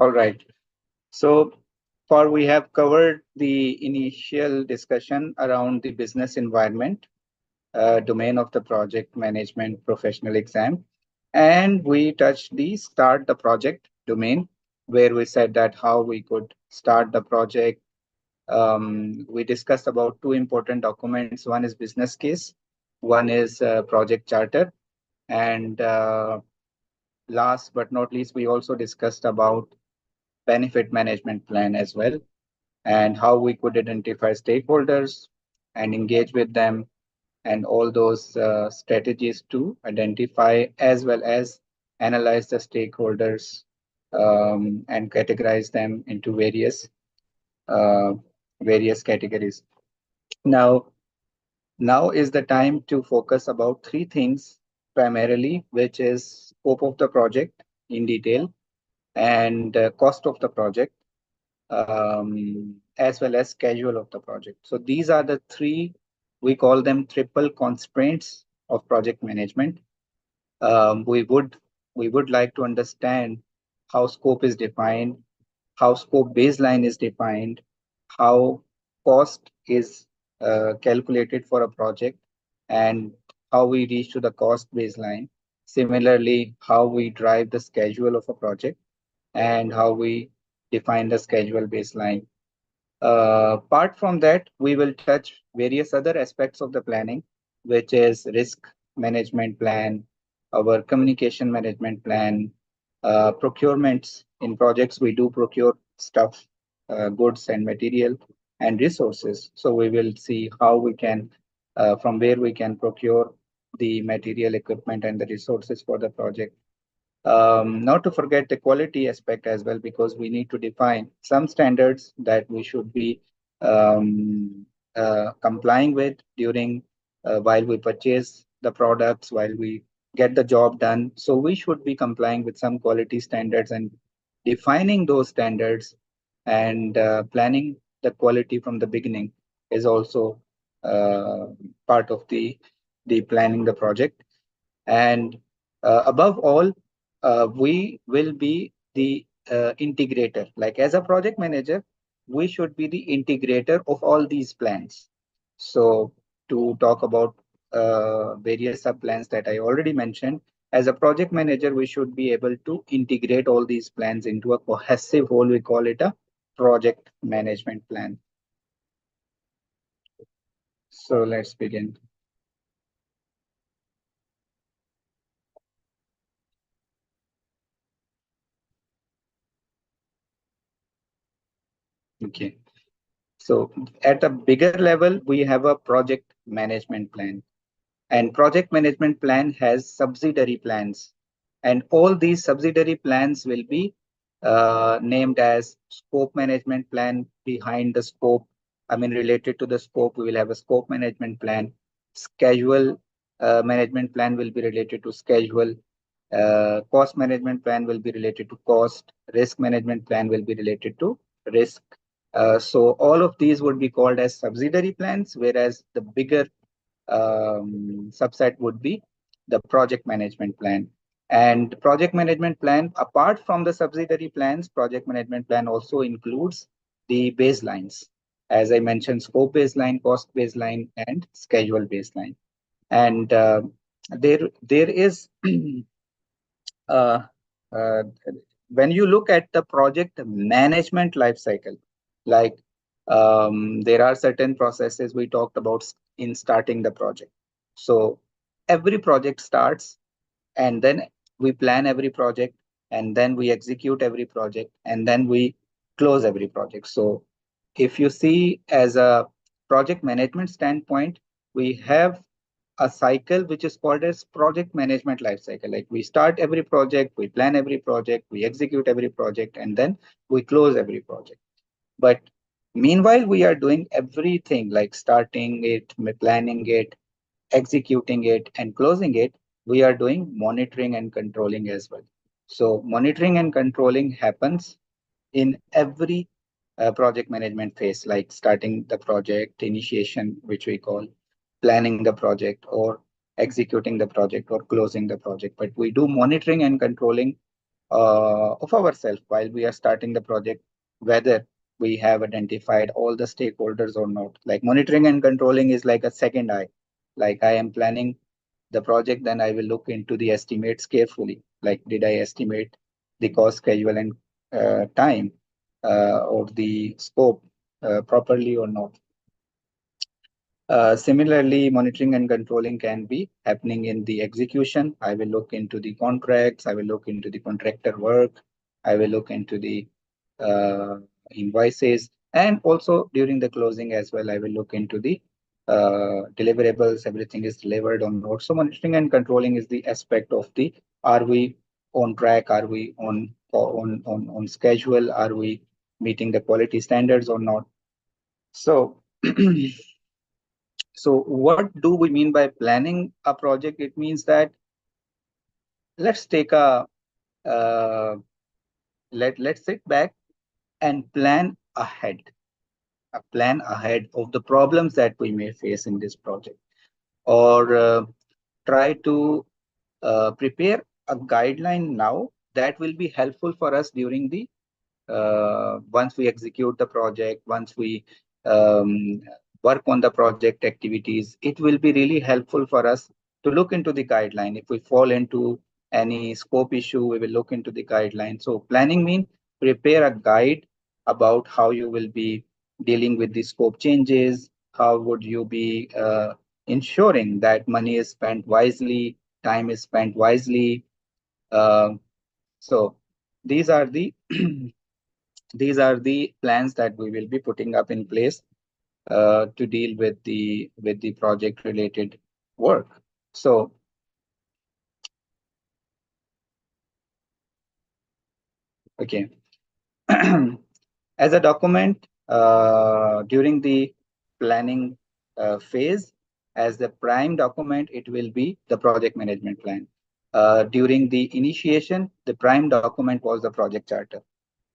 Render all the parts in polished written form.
All right. So for we have covered the initial discussion around the business environment, domain of the project management professional exam. And we touched the start the project domain, where we said that how we could start the project. We discussed about two important documents. One is business case, one is project charter. And last but not least, we also discussed about benefit management plan as well, and how we could identify stakeholders and engage with them, and all those strategies to identify as well as analyze the stakeholders, and categorize them into uh, various categories. Now, now is the time to focus about three things primarily, which is scope of the project in detail, and cost of the project, as well as schedule of the project. So these are the three, we call them triple constraints of project management. Um, we would we would like to understand how scope is defined, how scope baseline is defined, how cost is calculated for a project, and how we reach to the cost baseline. Similarly, how we drive the schedule of a project, and how we define the schedule baseline. Apart from that, we will touch various other aspects of the planning, which is risk management plan, our communication management plan, procurements. In projects, we do procure stuff, goods and material and resources. So we will see how we can, from where we can procure the material, equipment, and the resources for the project. Not to forget the quality aspect as well, because we need to define some standards that we should be complying with during while we purchase the products, while we get the job done. So we should be complying with some quality standards, and defining those standards and planning the quality from the beginning is also uh, part of the planning the project. And above all, we will be the integrator. Like as a project manager, we should be the integrator of all these plans. So to talk about various sub plans that I already mentioned, as a project manager, we should be able to integrate all these plans into a cohesive whole. We call it a project management plan. So let's begin. Okay. So at a bigger level, we have a project management plan. And project management plan has subsidiary plans. And all these subsidiary plans will be named as scope management plan. Behind the scope, I mean, related to the scope, we will have a scope management plan. Schedule management plan will be related to schedule. Cost management plan will be related to cost. Risk management plan will be related to risk. So all of these would be called as subsidiary plans, whereas the bigger subset would be the project management plan. And project management plan, apart from the subsidiary plans, project management plan also includes the baselines. As I mentioned, scope baseline, cost baseline, and schedule baseline. And there is uh, uh, when you look at the project management life cycle, like there are certain processes we talked about in starting the project. So every project starts, and then we plan every project, and then we execute every project, and then we close every project. So if you see as a project management standpoint, we have a cycle which is called as project management life cycle. Like we start every project, we plan every project, we execute every project, and then we close every project. But meanwhile, we are doing everything like starting it, planning it, executing it, and closing it. We are doing monitoring and controlling as well. So monitoring and controlling happens in every project management phase, like starting the project, initiation, which we call planning the project, or executing the project, or closing the project. But we do monitoring and controlling of ourselves while we are starting the project, whether we have identified all the stakeholders or not. Like monitoring and controlling is like a second eye. Like I am planning the project, then I will look into the estimates carefully. Like, did I estimate the cost, schedule, and time of the scope properly or not? Similarly, monitoring and controlling can be happening in the execution. I will look into the contracts. I will look into the contractor work. I will look into the uh, invoices, and also during the closing as well. I will look into the deliverables. Everything is delivered or not. So monitoring and controlling is the aspect of the, are we on track? Are we on schedule? Are we meeting the quality standards or not? So. So what do we mean by planning a project? It means that let's take uh, let's sit back and plan ahead of the problems that we may face in this project, or try to prepare a guideline now that will be helpful for us during the once we execute the project, once we um, work on the project activities. It will be really helpful for us to look into the guideline. If we fall into any scope issue, we will look into the guideline. So planning means prepare a guide about how you will be dealing with the scope changes. How would you be ensuring that money is spent wisely, time is spent wisely. Uh, so these are the these are the plans that we will be putting up in place to deal with the project related work. So okay. As a document during the planning phase, as the prime document, it will be the project management plan. During the initiation, the prime document was the project charter.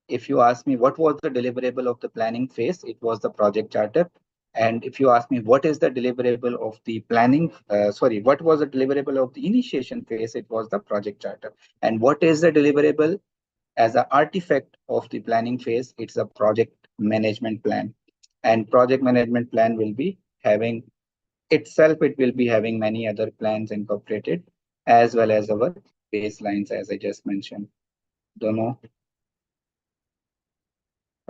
If you ask me what was the deliverable of the planning phase, it was the project charter. And if you ask me what is the deliverable of the what was the deliverable of the initiation phase, it was the project charter. And what is the deliverable as an artifact of the planning phase? It's a project management plan. And project management plan will be having itself, it will be having many other plans incorporated, as well as our baselines, as I just mentioned. Don't know.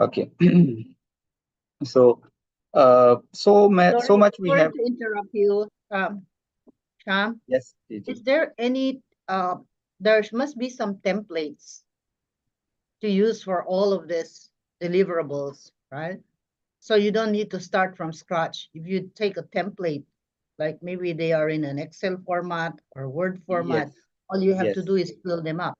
Okay. So, so Sorry, much we sorry have. to interrupt you, Sham. Yes, Is Gigi. there any there must be some templates to use for all of this deliverables, right? So you don't need to start from scratch. If you take a template, like maybe they are in an Excel format or Word Yes, format, all you have to yes. do is fill them up.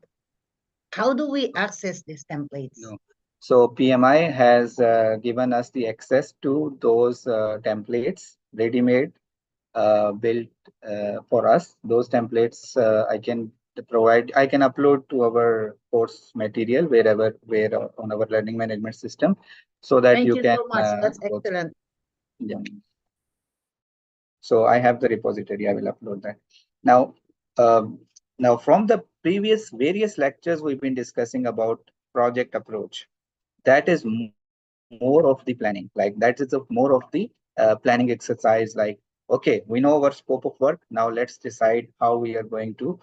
How do we access these templates? No. So PMI has given us the access to those templates, ready-made, built for us. Those templates I can provide. I can upload to our course material where on our learning management system, so that Thank you you can so much. That's go through. excellent. Yeah. So I have the repository. I will upload that. Now, um, now from the previous various lectures we've been discussing about project approach. That is more of the planning. Like that is more of the planning exercise. Like, okay, we know our scope of work. Now let's decide how we are going to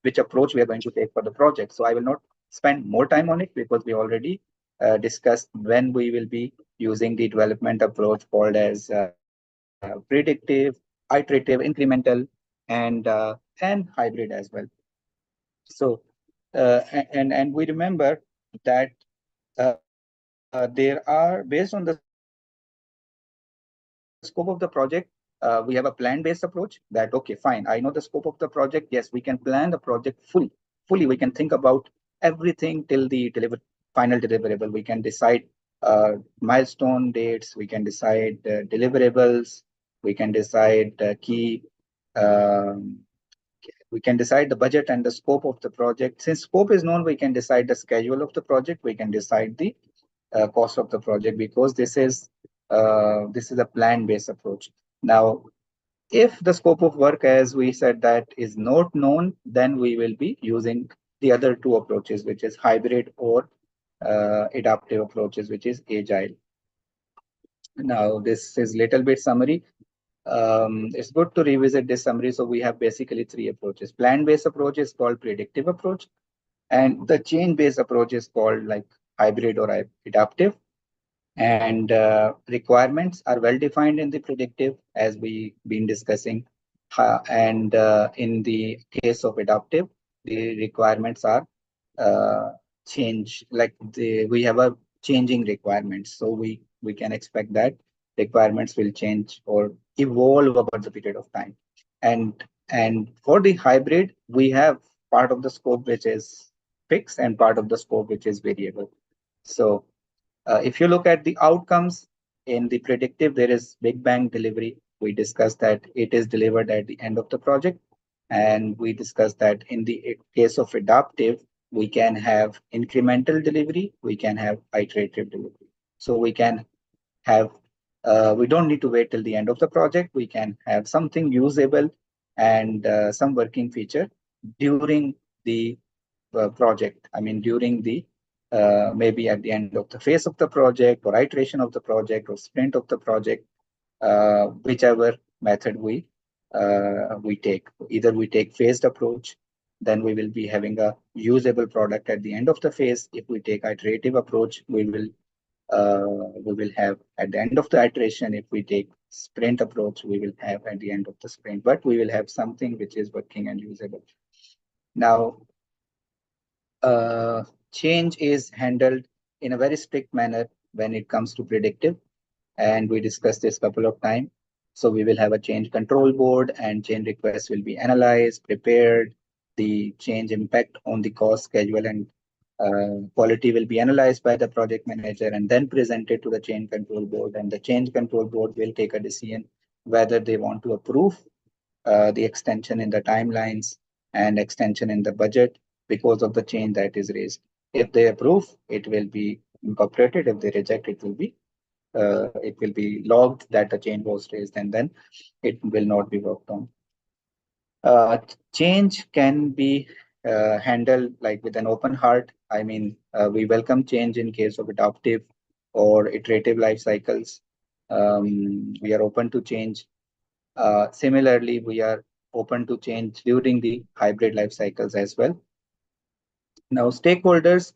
which approach we are going to take for the project. So I will not spend more time on it because we already discussed when we will be using the development approach called as predictive, iterative, incremental, and hybrid as well. So and we remember that there are, based on the scope of the project, we have a plan-based approach that, okay, fine, I know the scope of the project. Yes, we can plan the project fully. We can think about everything till the final deliverable. We can decide milestone dates. We can decide deliverables. We can decide key. um we can decide the budget and the scope of the project. Since scope is known, we can decide the schedule of the project. We can decide the cost of the project, because this is a plan-based approach. Now, If the scope of work, as we said, that is not known, then we will be using the other two approaches, which is hybrid or adaptive approaches, which is agile. Now, this is little bit summary. It's good to revisit this summary. So we have basically three approaches. Plan-based approach is called predictive approach, and the change-based approach is called like hybrid or adaptive. And requirements are well defined in the predictive, as we been discussing. And in the case of adaptive, the requirements are uh, change, like we have a changing requirements. So we can expect that requirements will change or evolve over the period of time. And for the hybrid, we have part of the scope which is fixed and part of the scope which is variable. So if you look at the outcomes in the predictive, there is Big Bang delivery. We discussed that it is delivered at the end of the project. And we discussed that in the case of adaptive, we can have incremental delivery, we can have iterative delivery. So we can have, we don't need to wait till the end of the project. We can have something usable and some working feature during the project. I mean, during the maybe at the end of the phase of the project or iteration of the project or sprint of the project, whichever method we take. Either we take phased approach, then we will be having a usable product at the end of the phase. If we take iterative approach, we will have at the end of the iteration. If we take sprint approach, we will have at the end of the sprint, but we will have something which is working and usable. Now, uh, change is handled in a very strict manner when it comes to predictive, and we discussed this couple of times. So we will have a change control board, and change requests will be analyzed, prepared. The change impact on the cost, schedule, and quality will be analyzed by the project manager and then presented to the change control board. And the change control board will take a decision whether they want to approve the extension in the timelines and extension in the budget because of the change that is raised. If they approve, it will be incorporated. If they reject, it will be logged that the change was raised, and then it will not be worked on. Change can be handled like with an open heart. I mean, we welcome change in case of adaptive or iterative life cycles. We are open to change. Similarly, we are open to change during the hybrid life cycles as well. Now, stakeholders,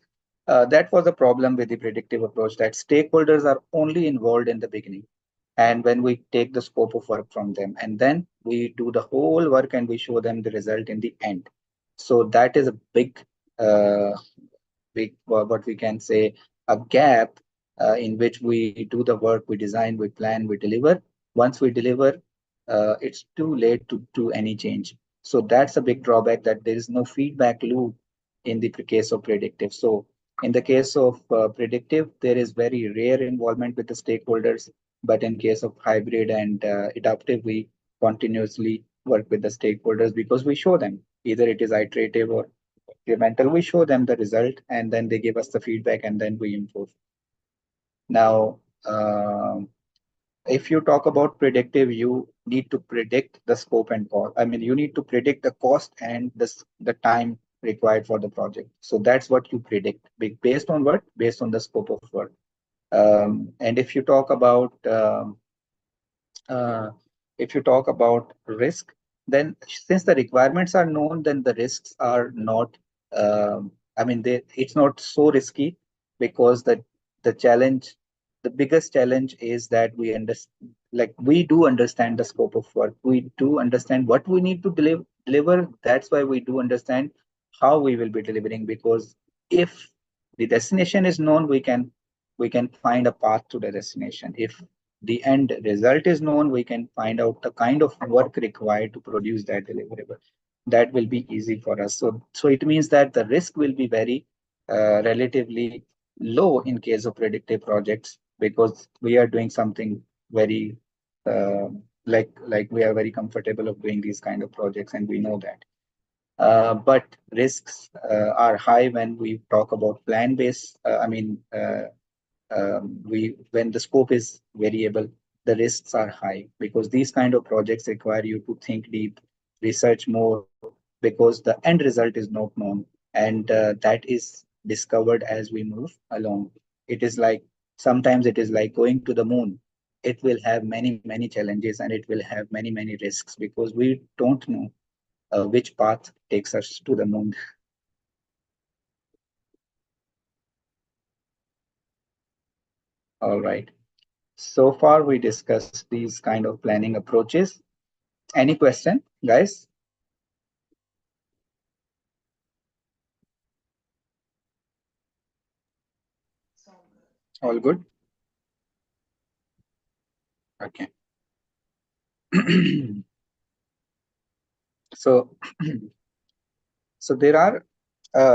that was a problem with the predictive approach, that stakeholders are only involved in the beginning. And when we take the scope of work from them, and then we do the whole work and we show them the result in the end. So that is a uh, big, what we can say, a gap in which we do the work, we design, we plan, we deliver. Once we deliver, it's too late to do any change. So that's a big drawback, that there is no feedback loop in the case of predictive. So in the case of predictive, there is very rare involvement with the stakeholders. But in case of hybrid and adaptive, we continuously work with the stakeholders because we show them either it is iterative or incremental. We show them the result and then they give us the feedback and then we improve. Now, if you talk about predictive, you need to predict the scope and cost. I mean, you need to predict the cost and the time required for the project. So that's what you predict. Based on what? Based on the scope of work. And uh, if you talk about risk, then since the requirements are known, then the risks are not. I mean, it's not so risky because the challenge, the biggest challenge is that we understand, like we do understand the scope of work. We do understand what we need to deliver. That's why we do understand how we will be delivering. Because if the destination is known, we can find a path to the destination. If the end result is known, we can find out the kind of work required to produce that deliverable. That will be easy for us. So it means that the risk will be very relatively low in case of predictive projects, because we are doing something very uh, like we are very comfortable of doing these kind of projects, and we know that. But risks are high when we talk about plan based. We when the scope is variable, the risks are high, because these kind of projects require you to think deep, research more, because the end result is not known, and that is discovered as we move along. It is like, sometimes it is like going to the moon. It will have many, many challenges, and it will have many, many risks, because we don't know which path takes us to the moon. All right. So far, we discussed these kind of planning approaches. Any question, guys? All good? Okay. So, so there are,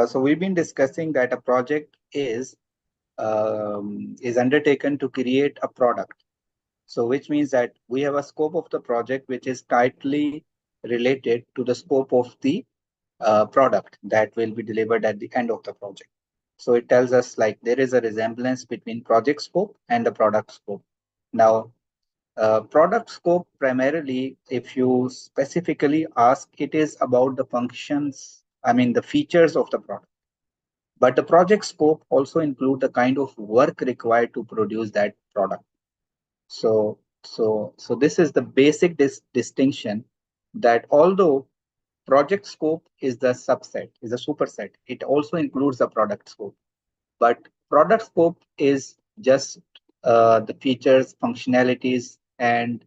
so we've been discussing that a project is undertaken to create a product. So, which means that we have a scope of the project which is tightly related to the scope of the product that will be delivered at the end of the project. So it tells us like there is a resemblance between project scope and the product scope. Now, product scope primarily, if you specifically ask, it is about the functions, I mean the features of the product. But the project scope also include the kind of work required to produce that product. So this is the basic distinction, that although project scope is the subset, is a superset, it also includes the product scope. But product scope is just the features, functionalities, and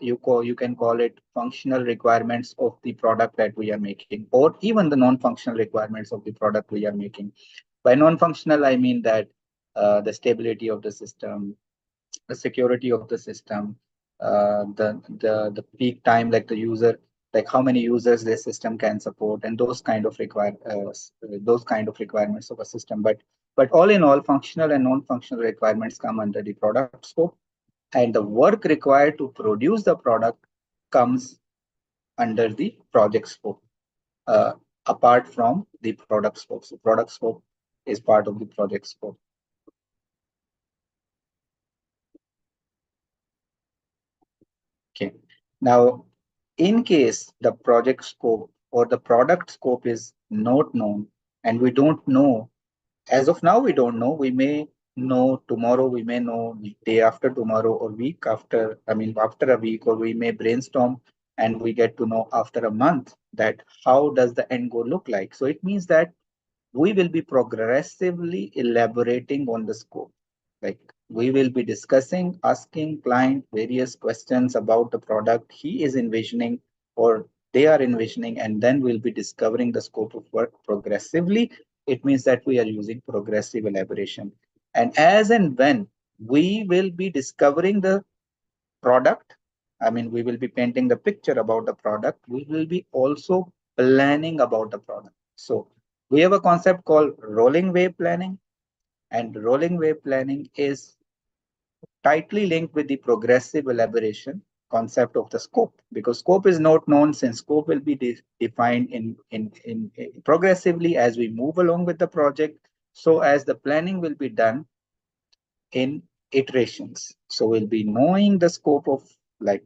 you can call it functional requirements of the product that we are making, or even the non-functional requirements of the product we are making. By non-functional, I mean that the stability of the system, the security of the system, the peak time, like the user, like how many users the system can support, and those kind of requirements of a system. But all in all, functional and non-functional requirements come under the product scope, and the work required to produce the product comes under the project scope, uh, apart from the product scope. So product scope is part of the project scope. Okay. Now, in case the project scope or the product scope is not known, and we don't know, as of now, we don't know, we may know tomorrow, we may know day after tomorrow, or week after, I mean, after a week, or we may brainstorm and we get to know after a month that how does the end goal look like. So it means that we will be progressively elaborating on the scope. Like we will be discussing, asking client various questions about the product he is envisioning or they are envisioning, and then we'll be discovering the scope of work progressively. It means that we are using progressive elaboration. And when we will be discovering the product, I mean, we will be painting the picture about the product, we will be also planning about the product. So we have a concept called rolling wave planning, and rolling wave planning is tightly linked with the progressive elaboration concept of the scope, because scope is not known, since scope will be defined in progressively as we move along with the project. So as the planning will be done in iterations. So we'll be knowing the scope of like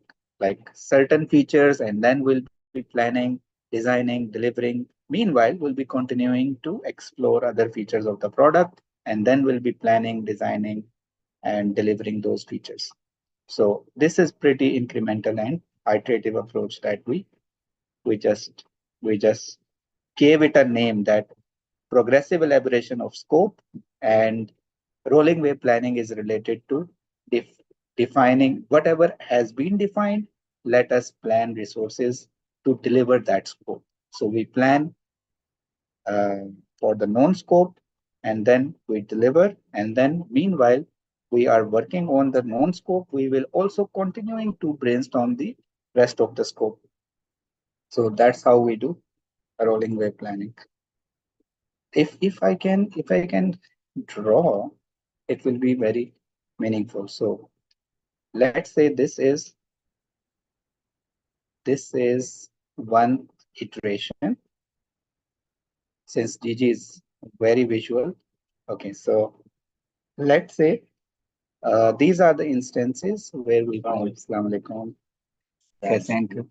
certain features, and then we'll be planning, designing, delivering. Meanwhile, we'll be continuing to explore other features of the product, and then we'll be planning, designing, and delivering those features. So this is pretty incremental and iterative approach that we just we just gave it a name, that progressive elaboration of scope, and rolling wave planning is related to defining whatever has been defined. Let us plan resources to deliver that scope. So we plan uh, for the known scope, and then we deliver. And then meanwhile, we are working on the known scope. We will also continuing to brainstorm the rest of the scope. So that's how we do a rolling wave planning. If I can draw, it will be very meaningful. So let's say this is one iteration, since GG is very visual. Okay, so let's say These are the instances where we find Assalamu alaikum. Yes, thank you.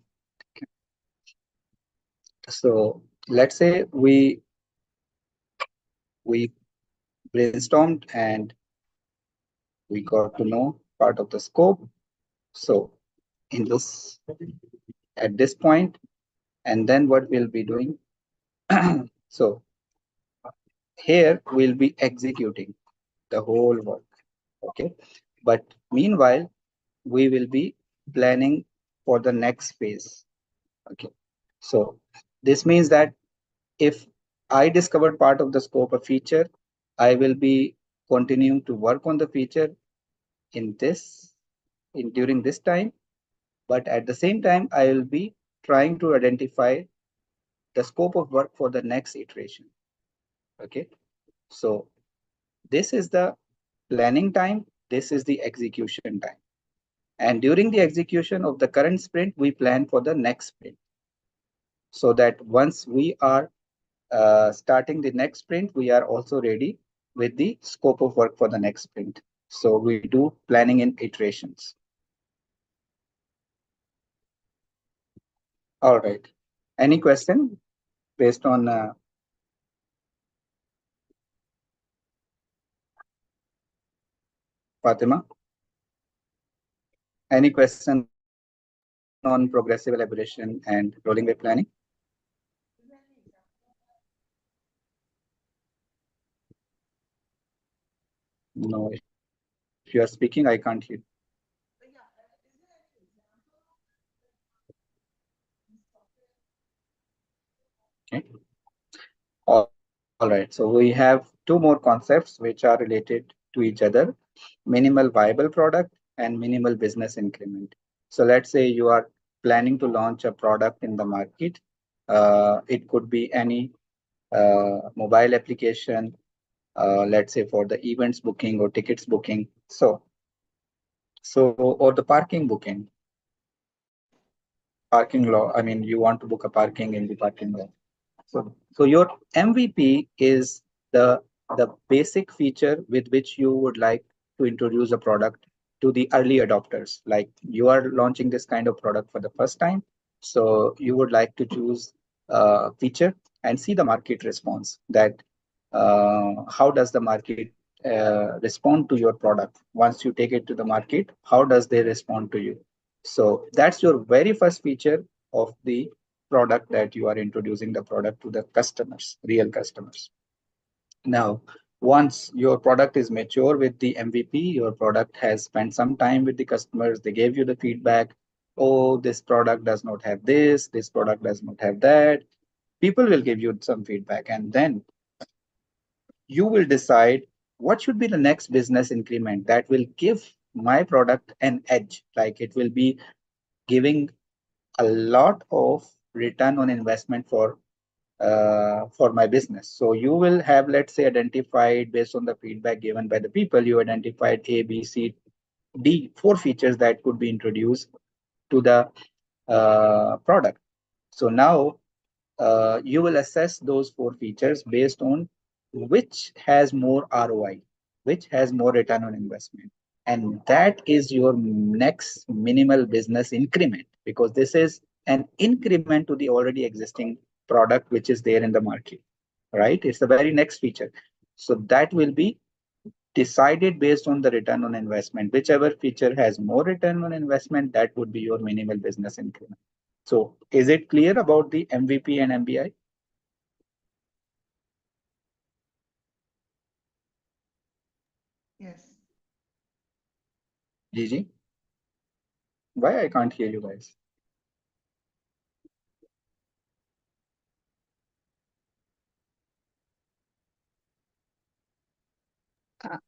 So let's say we brainstormed and we got to know part of the scope. So in this at this point, and then what we'll be doing. So here we'll be executing the whole work. Okay. But meanwhile, we will be planning for the next phase. Okay. So this means that if I discovered part of the scope of feature, I will be continuing to work on the feature in this in during this time, but at the same time, I will be trying to identify the scope of work for the next iteration. Okay. So this is the planning time. This is the execution time. And during the execution of the current sprint, we plan for the next sprint. So that once we are starting the next sprint, we are also ready with the scope of work for the next sprint. So we do planning in iterations. All right. Any question based on Fatima? Any question on progressive elaboration and rolling wave planning? No, if you are speaking, I can't hear. Okay. All right. So we have two more concepts which are related to each other: minimal viable product and minimal business increment. So let's say you are planning to launch a product in the market. It could be any mobile application, let's say for the events booking or tickets booking. So or the parking booking, parking law. I mean, you want to book a parking in the parking lot. So your MVP is the basic feature with which you would like to introduce a product to the early adopters. Like you are launching this kind of product for the first time, so you would like to choose a feature and see the market response. That how does the market respond to your product once you take it to the market? How does they respond to you? So that's your very first feature of the product that you are introducing the product to the customers, real customers. Now, once your product is mature with the MVP, your product has spent some time with the customers, they gave you the feedback. Oh, this product does not have this product does not have that. People will give you some feedback, and then you will decide what should be the next business increment that will give my product an edge. Like it will be giving a lot of return on investment for my business. So you will have, let's say, identified based on the feedback given by the people, you identified A, B, C, D, four features that could be introduced to the product. So now you will assess those four features based on which has more ROI, which has more return on investment. And that is your next minimal business increment, because this is an increment to the already existing product which is there in the market, right? It's the very next feature. So that will be decided based on the return on investment. Whichever feature has more return on investment, that would be your minimal business increment. So is it clear about the MVP and MBI? Yes. Gigi, why I can't hear you guys?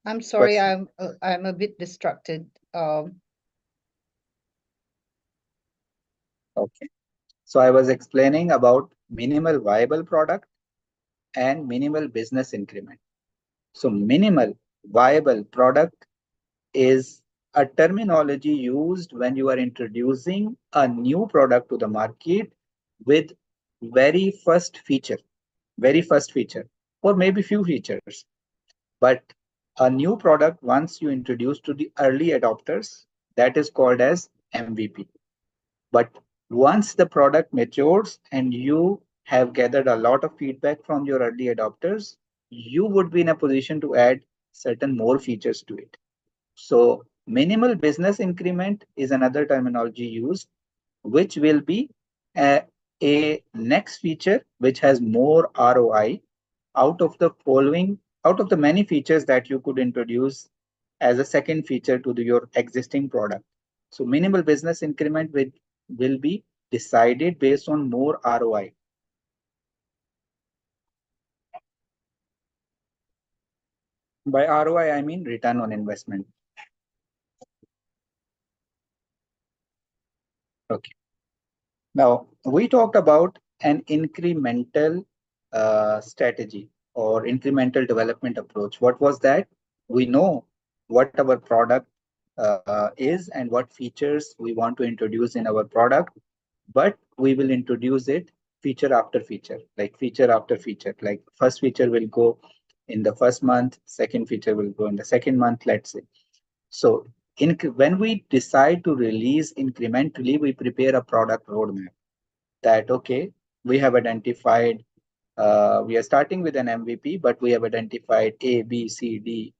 I'm sorry, What's I'm a bit distracted. okay? So I was explaining about minimal viable product and minimal business increment. So minimal viable product is a terminology used when you are introducing a new product to the market with very first feature, very first feature, or maybe few features. But A new product, once you introduce to the early adopters, that is called as MVP. But once the product matures and you have gathered a lot of feedback from your early adopters, you would be in a position to add certain more features to it. So minimal business increment is another terminology used, which will be a next feature which has more ROI out of the following, out of the many features that you could introduce as a second feature to your existing product. So minimal business increment will be decided based on more ROI. By ROI, I mean return on investment. Okay. Now, we talked about an incremental strategy or incremental development approach. What was that? We know what our product is and what features we want to introduce in our product, but we will introduce it feature after feature, like feature after feature. Like first feature will go in the first month, second feature will go in the second month, let's say. So when we decide to release incrementally, we prepare a product roadmap that, okay, we have identified, we are starting with an MVP, but we have identified A, B, C, D,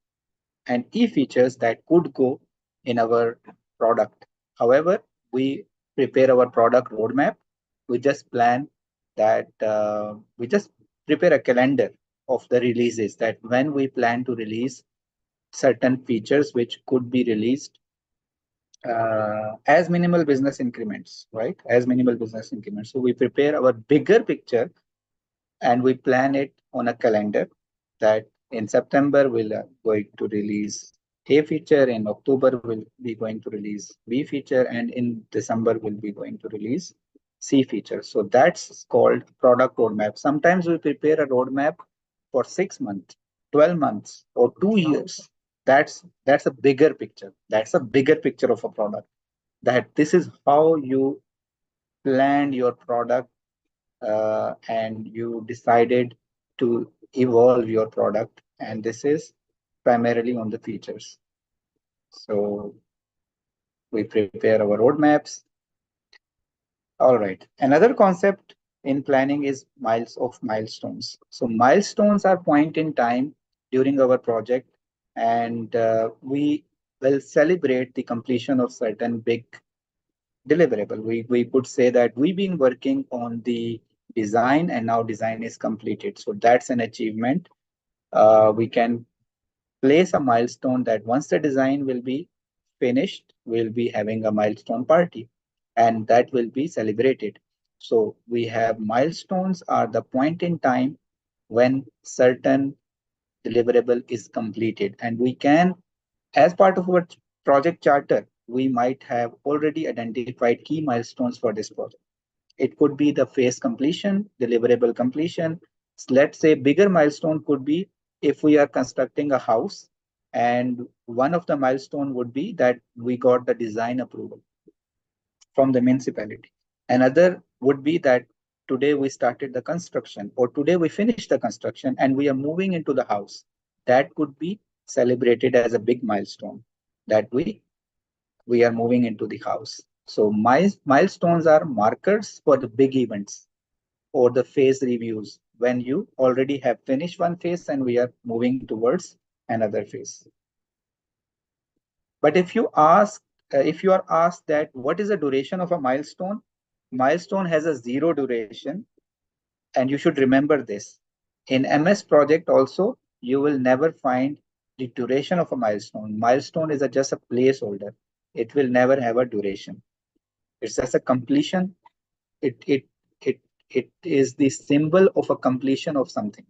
and E features that could go in our product. However, we prepare our product roadmap. We just plan that, we just prepare a calendar of the releases, that when we plan to release certain features which could be released as minimal business increments, right? As minimal business increments. So we prepare our bigger picture and we plan it on a calendar that in September we'll going to release A feature, in October we'll be going to release B feature, and in December we'll be going to release C feature. So that's called product roadmap. Sometimes we prepare a roadmap for 6 months, 12 months, or 2 years. That's a bigger picture. That's a bigger picture of a product. That this is how you planned your product and you decided to evolve your product, and this is primarily on the features. So we prepare our roadmaps. All right. Another concept in planning is milestones. So milestones are point in time during our project, and we will celebrate the completion of certain big deliverable. We could say that we've been working on the design and now design is completed. So that's an achievement. We can place a milestone that once the design will be finished, we'll be having a milestone party and that will be celebrated. So we have milestones are the point in time when certain deliverable is completed, and we can, as part of our project charter, we might have already identified key milestones for this project. It could be the phase completion, deliverable completion. Let's say bigger milestone could be if we are constructing a house, and one of the milestone would be that we got the design approval from the municipality. Another would be that today we started the construction, or today we finished the construction and we are moving into the house. That could be celebrated as a big milestone, that we are moving into the house. So milestones are markers for the big events or the phase reviews when you already have finished one phase and we are moving towards another phase. But if you are asked that what is the duration of a milestone, milestone has a 0 duration, and you should remember this. In MS project also, you will never find the duration of a milestone. Milestone is just a placeholder. It will never have a duration. It's just a completion. It is the symbol of a completion of something.